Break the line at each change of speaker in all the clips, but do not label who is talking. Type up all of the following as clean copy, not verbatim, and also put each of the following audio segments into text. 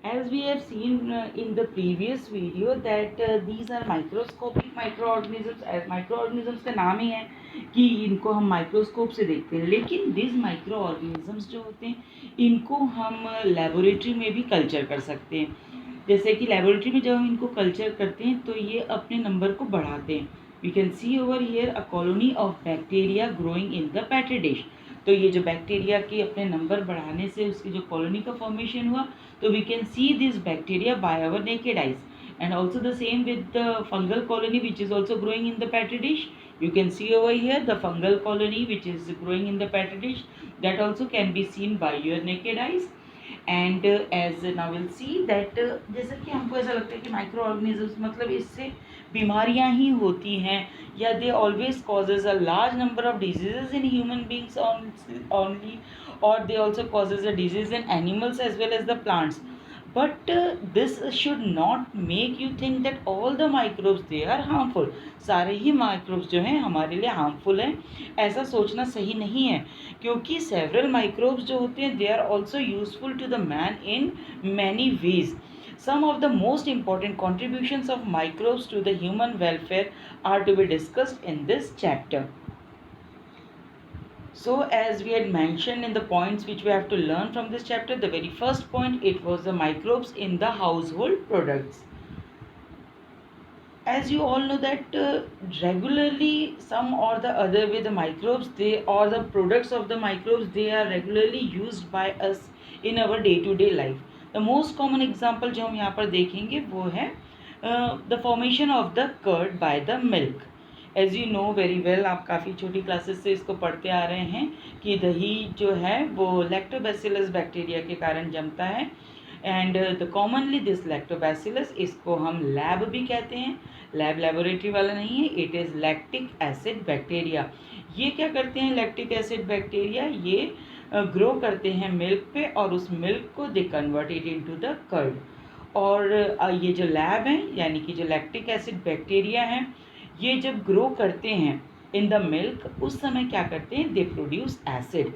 As we have seen in the previous video that these are microscopic microorganisms. Microorganisms का नाम ही है कि इनको हम माइक्रोस्कोप से देखते हैं, लेकिन these microorganisms जो होते हैं इनको हम लेबोरेटरी में भी कल्चर कर सकते हैं। जैसे कि लेबोरेटरी में जब हम इनको कल्चर करते हैं तो ये अपने नंबर को बढ़ाते हैं। We can see over here a colony of bacteria growing in the petri dish. तो ये जो बैक्टीरिया के अपने नंबर बढ़ाने से उसकी जो कॉलोनी का फॉर्मेशन हुआ, तो we can see this bacteria by our naked eyes. And also the same with the fungal colony which is also growing in the petri dish. You can see over here the fungal colony which is growing in the petri dish, that also can be seen by your naked eyes. And as now will see that जैसे कि हमको ऐसा लगता है कि micro organisms मतलब इससे बीमारियां ही होती हैं, या they always causes a large number of diseases in human beings only, और they also causes a disease in animals as well as the plants. But this should not make you think that all the microbes they are harmful. सारे ही microbes जो हैं हमारे लिए harmful हैं, ऐसा सोचना सही नहीं है, क्योंकि several microbes जो होते हैं they are also useful to the man in many ways. Some of the most important contributions of microbes to the human welfare are to be discussed in this chapter. So as we had mentioned in the points which we have to learn from this chapter, the very first point, it was the microbes in the household products. As you all know that regularly some or the other way the microbes they or the products of the microbes they are regularly used by us in our day to day life. The most common example जो हम यहाँ पर देखेंगे वो है the formation of the curd by the milk. As you know very well, आप काफ़ी छोटी क्लासेस से इसको पढ़ते आ रहे हैं कि दही जो है वो लैक्टोबैसिलस बैक्टीरिया के कारण जमता है. And the commonly this lactobacillus, इसको हम लैब भी कहते हैं, लैब लेबोरेटरी वाला नहीं है, it is lactic acid bacteria. ये क्या करते हैं लैक्टिक एसिड बैक्टीरिया, ये ग्रो करते हैं मिल्क पे और उस मिल्क को they convert it into the curd. और ये जो लैब है यानी कि जो लैक्टिक एसिड बैक्टीरिया हैं ये जब ग्रो करते हैं इन द मिल्क उस समय क्या करते हैं दे प्रोड्यूस एसिड,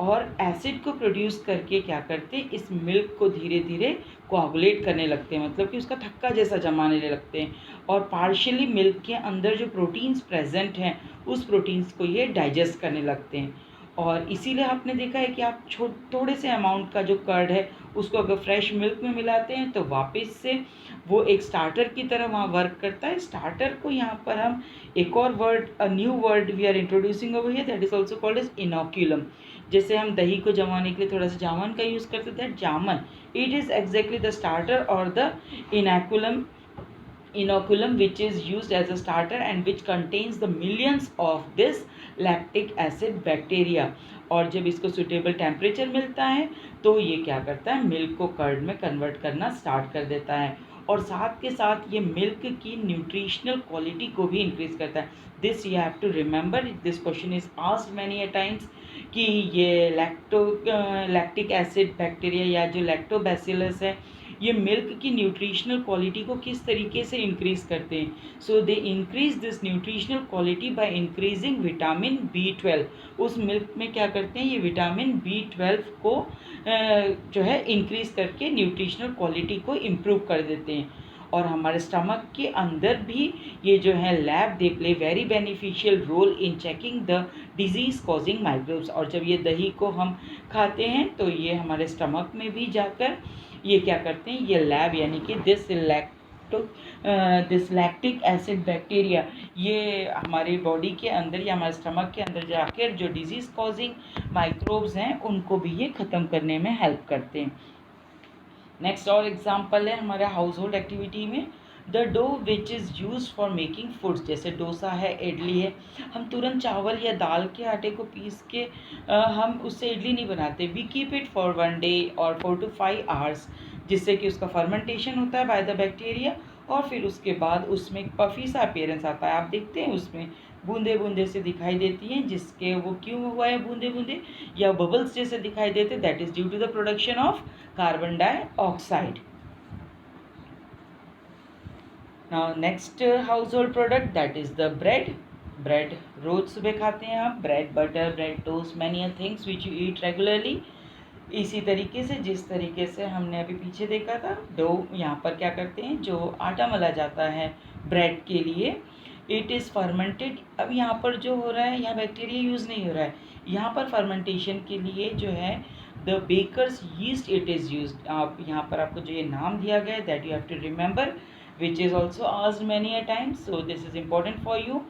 और एसिड को प्रोड्यूस करके क्या करते हैं इस मिल्क को धीरे धीरे कोआगुलेट करने लगते हैं, मतलब कि उसका थक्का जैसा जमाने लगते हैं, और पार्शियली मिल्क के अंदर जो प्रोटीन्स प्रेजेंट हैं उस प्रोटीन्स को ये डाइजेस्ट करने लगते हैं. और इसीलिए आपने देखा है कि आप थोड़े से अमाउंट का जो कर्ड है उसको अगर फ्रेश मिल्क में मिलाते हैं तो वापस से वो एक स्टार्टर की तरह वहाँ वर्क करता है. स्टार्टर को यहाँ पर हम एक और word, a new word we are introducing over here, that is also called as inoculum. जैसे हम दही को जमाने के लिए थोड़ा सा जामन का यूज़ करते थे, जामन, it is exactly the starter और the inoculum, which is used as a starter and which contains the millions of this lactic acid bacteria. और जब इसको सुटेबल टेम्परेचर मिलता है तो ये क्या करता है मिल्क को कर्ड में कन्वर्ट करना स्टार्ट कर देता है, और साथ के साथ ये मिल्क की न्यूट्रिशनल क्वालिटी को भी इंक्रीज करता है. This you have to remember, this question is asked many a times कि ये लैक्टिक एसिड बैक्टीरिया या जो लैक्टोबैसिलस है ये मिल्क की न्यूट्रिशनल क्वालिटी को किस तरीके से इंक्रीज करते हैं. So they increase this nutritional quality by increasing vitamin B12. उस मिल्क में क्या करते हैं ये विटामिन B12 को जो है इंक्रीज करके न्यूट्रिशनल क्वालिटी को इम्प्रूव कर देते हैं. और हमारे स्टमक के अंदर भी ये जो है lab they play very beneficial role in checking the disease causing microbes. और जब ये दही को हम खाते हैं तो ये हमारे स्टमक में भी जाकर ये क्या करते हैं ये लैब यानी कि दिस लैक्टिक एसिड बैक्टीरिया ये हमारी बॉडी के अंदर या हमारे स्टमक के अंदर जाकर जो डिजीज़ कॉजिंग माइक्रोब्स हैं उनको भी ये ख़त्म करने में हेल्प करते हैं. नेक्स्ट और एग्जांपल है हमारे हाउस होल्ड एक्टिविटी में the dough which is use for making foods. जैसे डोसा है, इडली है, हम तुरंत चावल या दाल के आटे को पीस के हम उससे इडली नहीं बनाते. We keep it for 1 day और 4 to 5 hours, जिससे कि उसका फर्मेंटेशन होता है बाय द बैक्टीरिया, और फिर उसके बाद उसमें एक पफी सा अपीयरेंस आता है. आप देखते हैं उसमें बूंदे बूंदे से दिखाई देती हैं, जिसके वो क्यों हुआ है बूंदे बूंदे या बबल्स जैसे दिखाई देते, that is due to the production of carbon dioxide. Now next household product, that is the bread. Bread रोज सुबह खाते हैं आप, bread butter, bread toast, many things which you eat regularly. इसी तरीके से जिस तरीके से हमने अभी पीछे देखा था, डो यहाँ पर क्या करते हैं, जो आटा मला जाता है ब्रेड के लिए, इट इज़ फर्मेंटेड। अब यहाँ पर जो हो रहा है, यहाँ बैक्टीरिया यूज़ नहीं हो रहा है, यहाँ पर फर्मेंटेशन के लिए जो है the baker's yeast it is use. आप यहाँ पर आपको जो ये नाम दिया गया है, that you have to remember, which is also asked many a times, so this is important for you,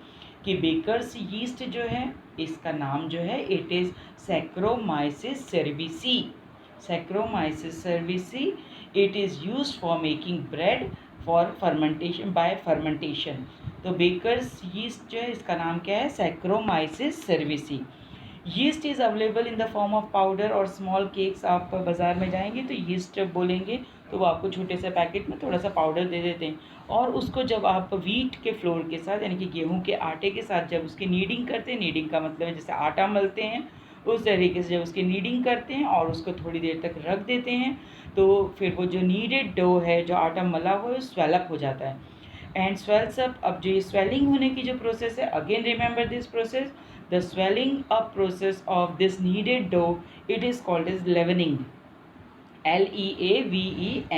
कि बेकर्स यीस्ट जो है इसका नाम जो है it is saccharomyces cerevisiae. Saccharomyces cerevisiae, it is used for making bread for fermentation, by fermentation. तो baker's yeast जो है इसका नाम क्या है, saccharomyces cerevisiae. Yeast is available in the form of powder और स्मॉल केक्स। आप बाज़ार में जाएंगे तो यीस्ट बोलेंगे तो वो आपको छोटे से पैकेट में थोड़ा सा पाउडर दे देते हैं, और उसको जब आप वीट के फ्लोर के साथ, यानी कि गेहूं के आटे के साथ जब उसकी नीडिंग करते हैं, नीडिंग का मतलब है जैसे आटा मलते हैं, उस तरीके से जब उसकी नीडिंग करते हैं और उसको थोड़ी देर तक रख देते हैं, तो फिर वो जो नीडेड डो है, जो आटा मला हुआ है, स्वेलअप हो जाता है एंड स्वेल्स अप। अब जो ये स्वेलिंग होने की जो प्रोसेस है, again remember this process, the swelling up process of this needed dough, it is called as leavening, LEAVENING।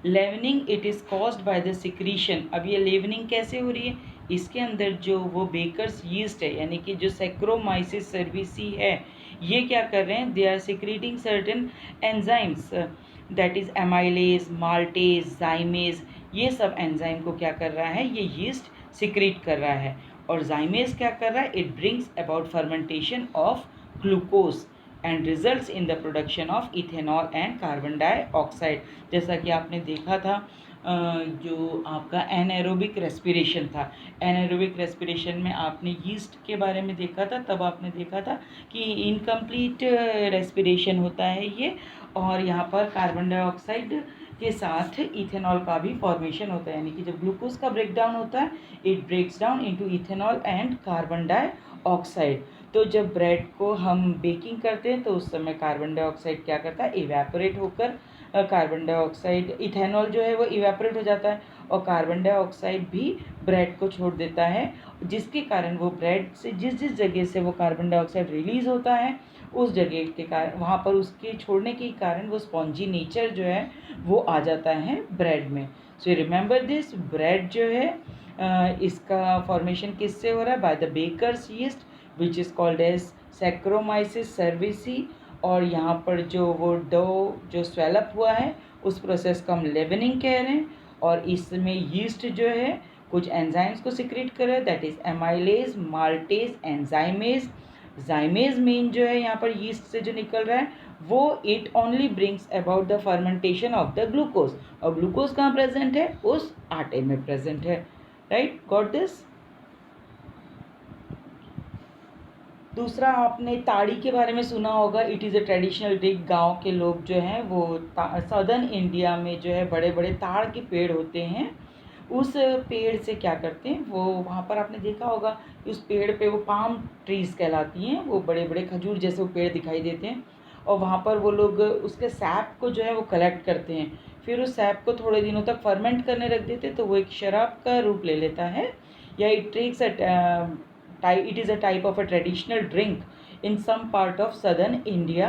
Leavening it is caused by the secretion. अब ये लेवनिंग कैसे हो रही है, इसके अंदर जो वो बेकर्स यीस्ट है, यानी कि जो सैक्रोमाइसिस सर्विसी है, ये क्या कर रहे हैं, they are secreting certain enzymes, that is amylase, maltase, zymase. ये सब एंजाइम को क्या कर रहा है, ये यीस्ट सिक्रीट कर रहा है। और जाइमेज क्या कर रहा है, it brings about fermentation of glucose and results in the production of ethanol and carbon dioxide. जैसा कि आपने देखा था, जो आपका एनएरोबिक रेस्पिरेशन था, एनएरोबिक रेस्पिरेशन में आपने यीस्ट के बारे में देखा था, तब आपने देखा था कि इनकम्प्लीट रेस्पिरेशन होता है ये, और यहाँ पर कार्बन डाइऑक्साइड के साथ इथेनॉल का भी फॉर्मेशन होता है, यानी कि जब ग्लूकोज का ब्रेकडाउन होता है, it breaks down into ethanol and carbon dioxide. तो जब ब्रेड को हम बेकिंग करते हैं तो उस समय कार्बन डाइऑक्साइड क्या करता है, इवेपोरेट होकर कार्बन डाइऑक्साइड, इथेनॉल जो है वो इवेपोरेट हो जाता है, और कार्बन डाइऑक्साइड भी ब्रेड को छोड़ देता है, जिसके कारण वो ब्रेड से जिस जिस जगह से वो कार्बन डाइऑक्साइड रिलीज़ होता है, उस जगह के कारण, वहाँ पर उसके छोड़ने के कारण वो स्पॉन्जी नेचर जो है वो आ जाता है ब्रेड में। सो रिमेंबर दिस, ब्रेड जो है इसका फॉर्मेशन किससे हो रहा है, by the baker's yeast which is called as saccharomyces cerevisiae. और यहाँ पर जो वो डो जो स्वेलअप हुआ है, उस प्रोसेस को हम लेवनिंग कह रहे हैं, और इसमें यीस्ट जो है कुछ एंजाइम्स को सिक्रेट कर रहा है, that is amylase, maltase and जाइमेज। जाइमेज main जो है यहाँ पर यीस्ट से जो निकल रहा है, वो it only brings about the fermentation of the glucose, और ग्लूकोज कहाँ प्रेजेंट है, उस आटे में प्रेजेंट है। Right, got this. दूसरा, आपने ताड़ी के बारे में सुना होगा, it is a traditional drink. गांव के लोग जो हैं वो सदर्न इंडिया में जो है बड़े बड़े ताड़ के पेड़ होते हैं, उस पेड़ से क्या करते हैं, वो वहाँ पर आपने देखा होगा कि उस पेड़ पे वो पाम ट्रीज़ कहलाती हैं, वो बड़े बड़े खजूर जैसे वो पेड़ दिखाई देते हैं, और वहाँ पर वो लोग उसके सैप को जो है वो कलेक्ट करते हैं, फिर उस सैप को थोड़े दिनों तक फर्मेंट करने रख देते हैं, तो वो एक शराब का रूप ले लेता है, या it takes it is a type of a traditional drink in some part of southern India,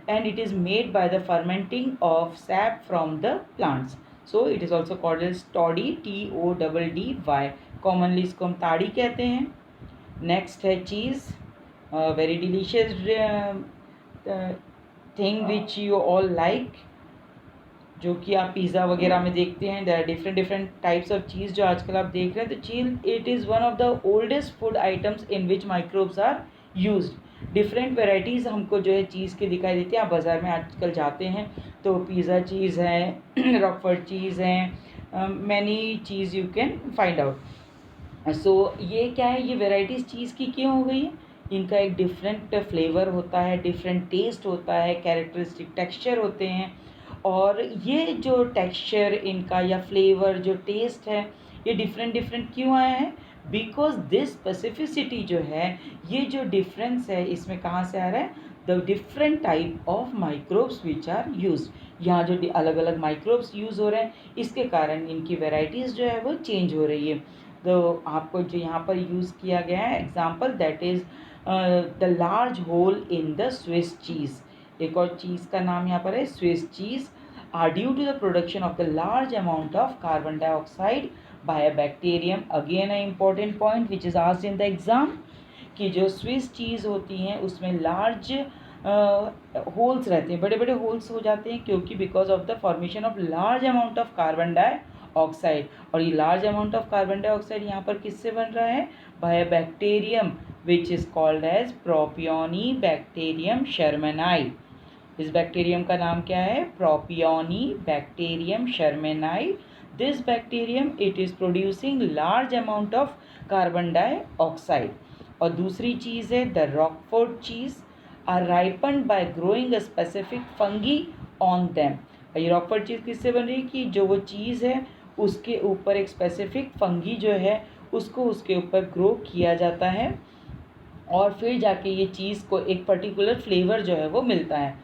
and it is made by the fermenting of sap from the plants. So it is also called as toddy, TODDY. Commonly इसको हम ताड़ी कहते हैं. Next है cheese, very delicious thing which you all like, जो कि आप pizza वगैरह में देखते हैं. There are different different types of cheese जो आजकल आप देख रहे हैं. तो cheese, it is one of the oldest food items in which microbes are used. Different varieties हमको जो है चीज़ की दिखाई देती है. आप बाज़ार में आजकल जाते हैं तो पिज़्ज़ा चीज़ है, रॉकफोर्ड चीज़ है, many cheese you can find out. So ये क्या है, ये वेराइटीज़ चीज़ की क्यों हो गई है, इनका एक डिफरेंट फ्लेवर होता है, डिफरेंट टेस्ट होता है, कैरेक्टरिस्टिक टेक्सचर होते हैं. और ये जो टेक्सचर इनका या फ्लेवर जो टेस्ट है, ये डिफरेंट डिफरेंट क्यों आया है, बिकॉज दिस स्पेसिफिसिटी जो है, ये जो डिफरेंस है, इसमें कहाँ से आ रहा है, the different type of microbes which are use. यहाँ जो अलग अलग माइक्रोब्स यूज़ हो रहे हैं, इसके कारण इनकी वेराइटीज़ जो है वो चेंज हो रही है. तो आपको जो यहाँ पर यूज़ किया गया है example, that is the large hole in the Swiss cheese. एक और चीज़ का नाम यहाँ पर है Swiss cheese, are due to the production of the large amount of carbon dioxide by a bacterium. Again a important point which is asked in the exam, कि जो स्विस चीज़ होती हैं उसमें लार्ज होल्स रहते हैं, बड़े बड़े holes हो जाते हैं, क्योंकि because of the formation of large amount of carbon dioxide. और ये large amount of carbon dioxide यहाँ पर किससे बन रहा है? By bacterium which is called as propioni bacterium shermanii. इस बैक्टीरियम का नाम क्या है? Propioni bacterium shermanii. This bacterium it is producing large amount of carbon dioxide. और दूसरी चीज़ है the Roquefort cheese are ripened by growing a specific fungi on them. ये रॉकफोर्ड चीज़ किससे बन रही है? कि जो वो चीज़ है उसके ऊपर एक स्पेसिफिक फंगी जो है उसको उसके ऊपर ग्रो किया जाता है, और फिर जाके ये चीज़ को एक पर्टिकुलर फ्लेवर जो है वो मिलता है।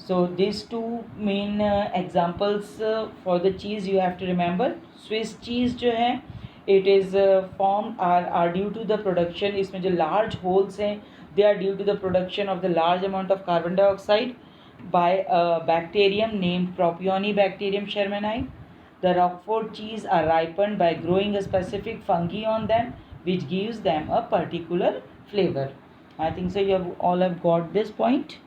So these two main examples for the cheese you have to remember. Swiss cheese जो है it is formed are due to the production, इसमें जो large holes हैं they are due to the production of the large amount of carbon dioxide by a bacterium named Propionibacterium shermani. The Roquefort cheese are ripened by growing a specific fungi on them which gives them a particular flavor. I think so you have all have got this point.